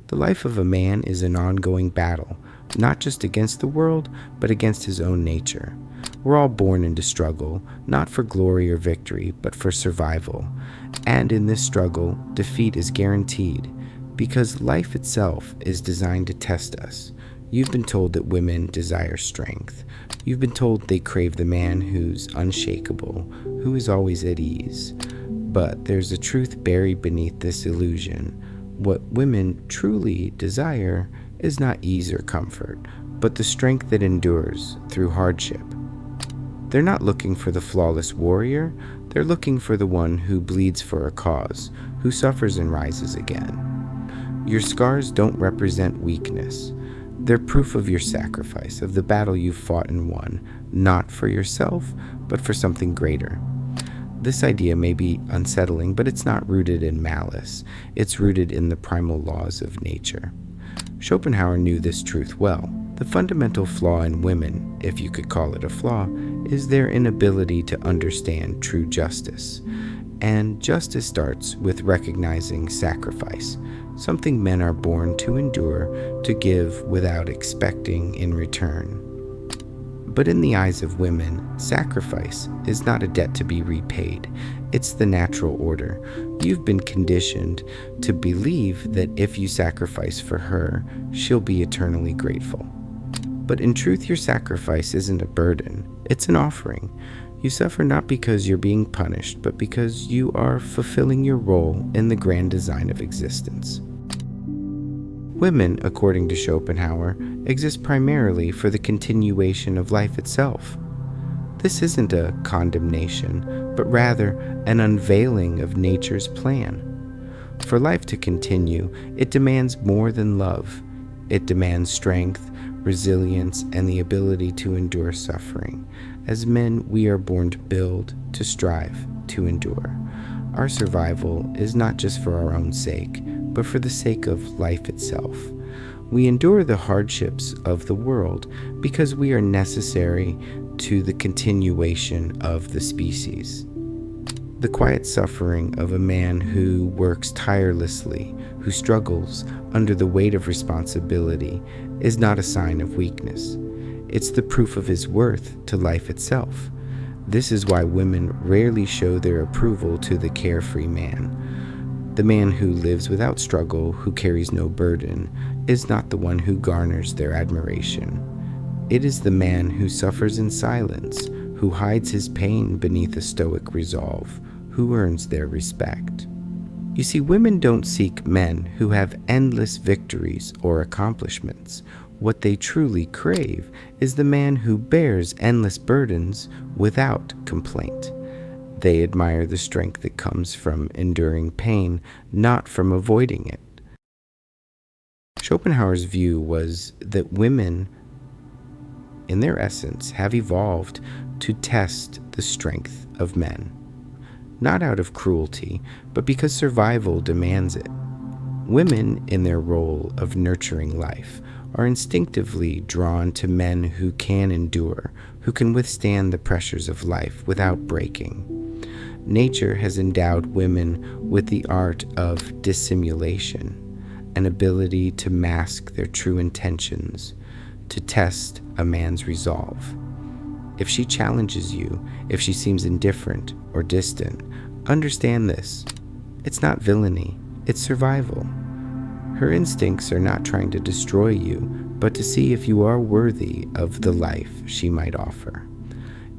The life of a man is an ongoing battle, not just against the world, but against his own nature. We're all born into struggle, not for glory or victory, but for survival. And in this struggle, defeat is guaranteed, because life itself is designed to test us. You've been told that women desire strength. You've been told they crave the man who's unshakable, who is always at ease. But there's a truth buried beneath this illusion. What women truly desire is not ease or comfort, but the strength that endures through hardship. They're not looking for the flawless warrior, they're looking for the one who bleeds for a cause, who suffers and rises again. Your scars don't represent weakness. They're proof of your sacrifice, of the battle you fought and won, not for yourself, but for something greater. This idea may be unsettling, but it's not rooted in malice. It's rooted in the primal laws of nature. Schopenhauer knew this truth well. The fundamental flaw in women, if you could call it a flaw, is their inability to understand true justice. And justice starts with recognizing sacrifice, something men are born to endure, to give without expecting in return. But in the eyes of women, sacrifice is not a debt to be repaid. It's the natural order. You've been conditioned to believe that if you sacrifice for her, she'll be eternally grateful. But in truth, your sacrifice isn't a burden. It's an offering. You suffer not because you're being punished, but because you are fulfilling your role in the grand design of existence. Women, according to Schopenhauer, exist primarily for the continuation of life itself. This isn't a condemnation, but rather an unveiling of nature's plan. For life to continue, it demands more than love. It demands strength, resilience, and the ability to endure suffering. As men, we are born to build, to strive, to endure. Our survival is not just for our own sake, but for the sake of life itself. We endure the hardships of the world because we are necessary to the continuation of the species. The quiet suffering of a man who works tirelessly, who struggles under the weight of responsibility, is not a sign of weakness. It's the proof of his worth to life itself. This is why women rarely show their approval to the carefree man. The man who lives without struggle, who carries no burden, is not the one who garners their admiration. It is the man who suffers in silence, who hides his pain beneath a stoic resolve, who earns their respect. You see, women don't seek men who have endless victories or accomplishments. What they truly crave is the man who bears endless burdens without complaint. They admire the strength that comes from enduring pain, not from avoiding it. Schopenhauer's view was that women, in their essence, have evolved to test the strength of men, not out of cruelty, but because survival demands it. Women, in their role of nurturing life, are instinctively drawn to men who can endure, who can withstand the pressures of life without breaking. Nature has endowed women with the art of dissimulation, an ability to mask their true intentions, to test a man's resolve. If she challenges you, if she seems indifferent or distant, understand this. It's not villainy, it's survival. Her instincts are not trying to destroy you, but to see if you are worthy of the life she might offer.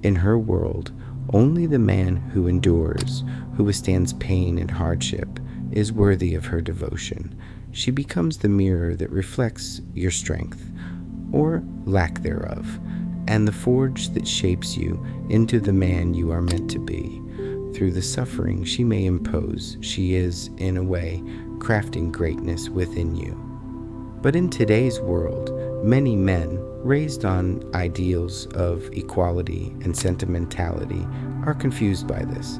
In her world, only the man who endures, who withstands pain and hardship, is worthy of her devotion. She becomes the mirror that reflects your strength, or lack thereof, and the forge that shapes you into the man you are meant to be. Through the suffering she may impose, she is, in a way, crafting greatness within you. But in today's world, many men, raised on ideals of equality and sentimentality, are confused by this.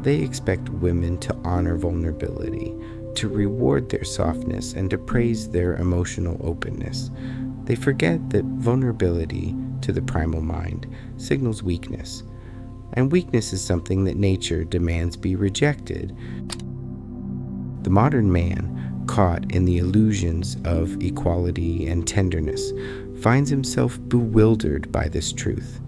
They expect women to honor vulnerability, to reward their softness, and to praise their emotional openness. They forget that vulnerability, to the primal mind, signals weakness, and weakness is something that nature demands be rejected. The modern man caught in the illusions of equality and tenderness, finds himself bewildered by this truth.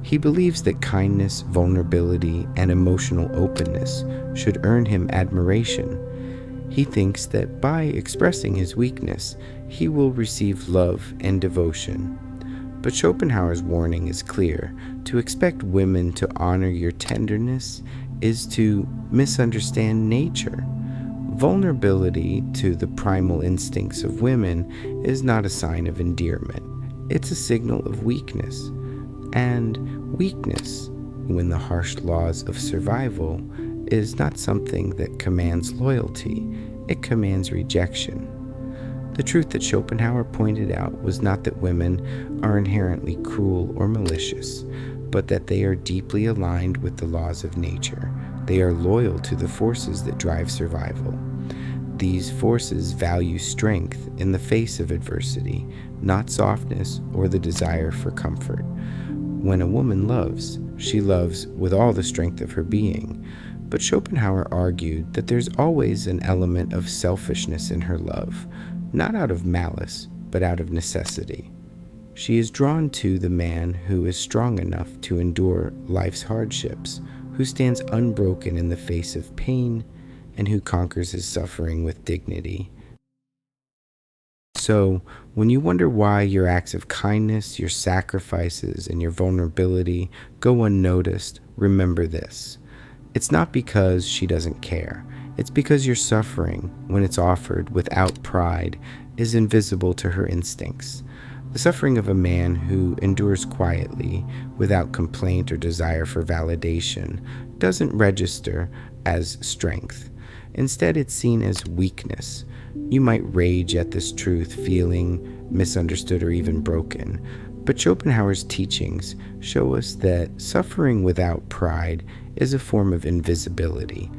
He believes that kindness, vulnerability, and emotional openness should earn him admiration. He thinks that by expressing his weakness, he will receive love and devotion. But Schopenhauer's warning is clear. To expect women to honor your tenderness is to misunderstand nature. Vulnerability to the primal instincts of women is not a sign of endearment. It's a signal of weakness. And weakness, when the harsh laws of survival, is not something that commands loyalty. It commands rejection. The truth that Schopenhauer pointed out was not that women are inherently cruel or malicious, but that they are deeply aligned with the laws of nature. They are loyal to the forces that drive survival. These forces value strength in the face of adversity, not softness or the desire for comfort. When a woman loves, she loves with all the strength of her being. But Schopenhauer argued that there's always an element of selfishness in her love, not out of malice, but out of necessity. She is drawn to the man who is strong enough to endure life's hardships, who stands unbroken in the face of pain, and who conquers his suffering with dignity. So, when you wonder why your acts of kindness, your sacrifices, and your vulnerability go unnoticed, remember this. It's not because she doesn't care. It's because your suffering, when it's offered without pride, is invisible to her instincts. The suffering of a man who endures quietly, without complaint or desire for validation, doesn't register as strength. Instead, it's seen as weakness. You might rage at this truth, feeling misunderstood or even broken. But Schopenhauer's teachings show us that suffering without pride is a form of invisibility.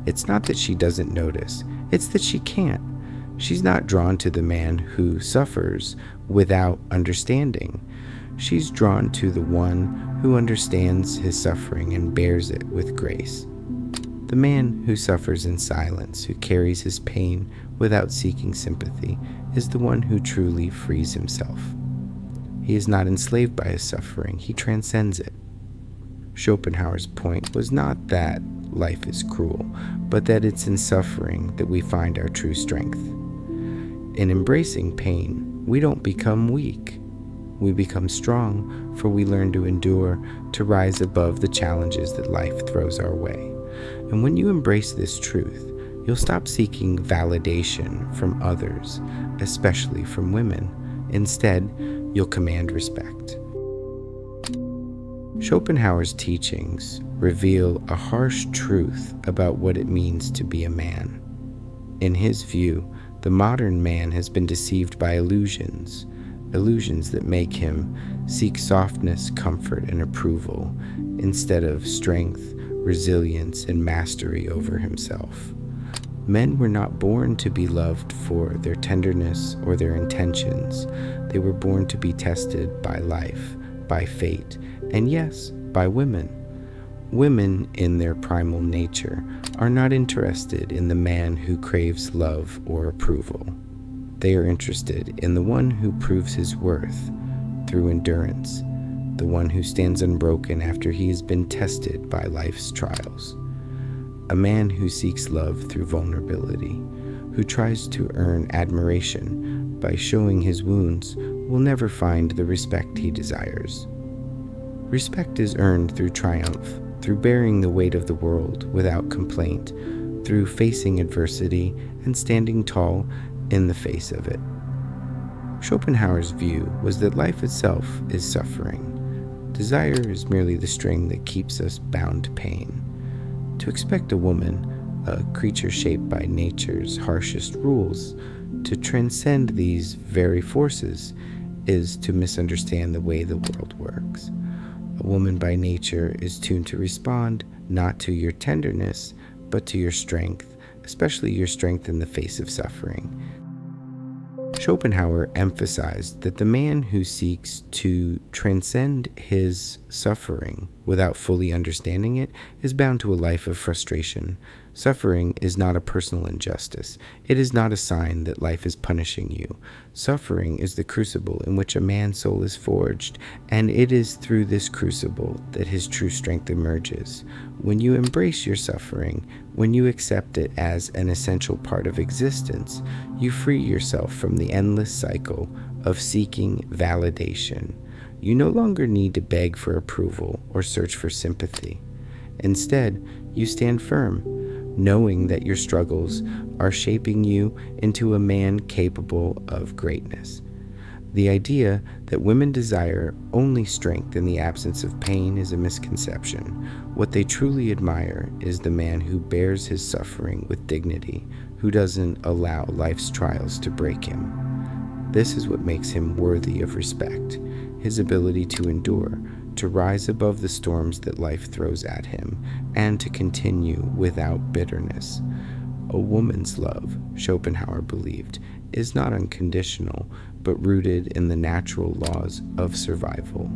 It's not that she doesn't notice, it's that she can't. She's not drawn to the man who suffers without understanding. She's drawn to the one who understands his suffering and bears it with grace. The man who suffers in silence, who carries his pain without seeking sympathy, is the one who truly frees himself. He is not enslaved by his suffering, he transcends it. Schopenhauer's point was not that life is cruel, but that it's in suffering that we find our true strength. In embracing pain, we don't become weak. We become strong, for we learn to endure, to rise above the challenges that life throws our way. And when you embrace this truth, you'll stop seeking validation from others, especially from women. Instead, you'll command respect. Schopenhauer's teachings reveal a harsh truth about what it means to be a man. In his view, the modern man has been deceived by illusions that make him seek softness, comfort, and approval instead of strength, resilience, and mastery over himself. Men were not born to be loved for their tenderness or their intentions. They were born to be tested by life, by fate, and yes, by women. Women, in their primal nature, are not interested in the man who craves love or approval. They are interested in the one who proves his worth through endurance, the one who stands unbroken after he has been tested by life's trials. A man who seeks love through vulnerability, who tries to earn admiration by showing his wounds, will never find the respect he desires. Respect is earned through triumph, through bearing the weight of the world without complaint, through facing adversity and standing tall in the face of it. Schopenhauer's view was that life itself is suffering. Desire is merely the string that keeps us bound to pain. To expect a woman, a creature shaped by nature's harshest rules, to transcend these very forces is to misunderstand the way the world works. A woman by nature is tuned to respond not to your tenderness, but to your strength, especially your strength in the face of suffering. Schopenhauer emphasized that the man who seeks to transcend his suffering without fully understanding it is bound to a life of frustration. Suffering is not a personal injustice. It is not a sign that life is punishing you. Suffering is the crucible in which a man's soul is forged, and it is through this crucible that his true strength emerges. When you embrace your suffering, when you accept it as an essential part of existence, you free yourself from the endless cycle of seeking validation. You no longer need to beg for approval or search for sympathy. Instead, you stand firm, knowing that your struggles are shaping you into a man capable of greatness. The idea that women desire only strength in the absence of pain is a misconception. What they truly admire is the man who bears his suffering with dignity, who doesn't allow life's trials to break him. This is what makes him worthy of respect, his ability to endure, to rise above the storms that life throws at him, and to continue without bitterness. A woman's love, Schopenhauer believed, is not unconditional, but rooted in the natural laws of survival.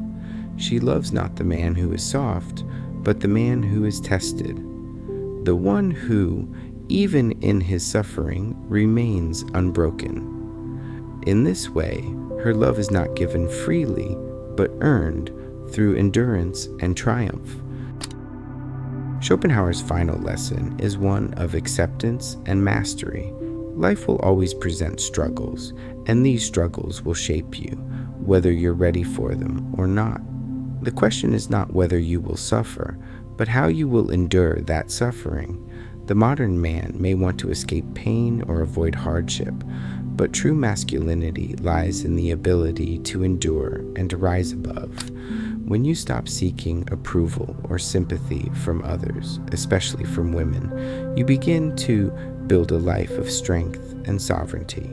She loves not the man who is soft, but the man who is tested, the one who, even in his suffering, remains unbroken. In this way, her love is not given freely, but earned through endurance and triumph. Schopenhauer's final lesson is one of acceptance and mastery. Life will always present struggles, and these struggles will shape you, whether you're ready for them or not. The question is not whether you will suffer, but how you will endure that suffering. The modern man may want to escape pain or avoid hardship, but true masculinity lies in the ability to endure and to rise above. When you stop seeking approval or sympathy from others, especially from women, you begin to build a life of strength and sovereignty.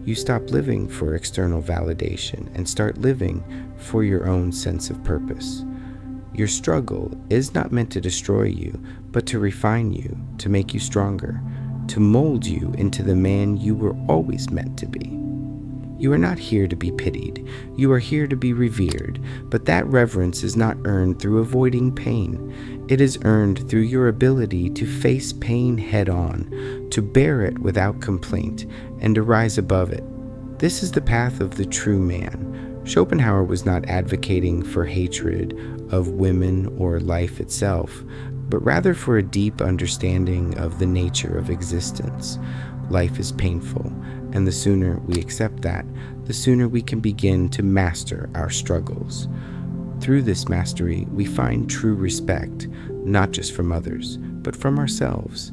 You stop living for external validation and start living for your own sense of purpose. Your struggle is not meant to destroy you, but to refine you, to make you stronger, to mold you into the man you were always meant to be. You are not here to be pitied. You are here to be revered, but that reverence is not earned through avoiding pain. It is earned through your ability to face pain head on, to bear it without complaint, and to rise above it. This is the path of the true man. Schopenhauer was not advocating for hatred of women or life itself, but rather for a deep understanding of the nature of existence. Life is painful, and the sooner we accept that, the sooner we can begin to master our struggles. Through this mastery, we find true respect, not just from others, but from ourselves.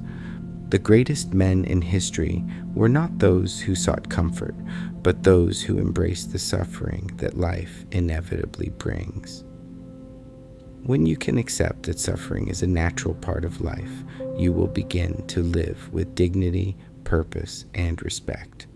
The greatest men in history were not those who sought comfort, but those who embraced the suffering that life inevitably brings. When you can accept that suffering is a natural part of life, you will begin to live with dignity, purpose, and respect.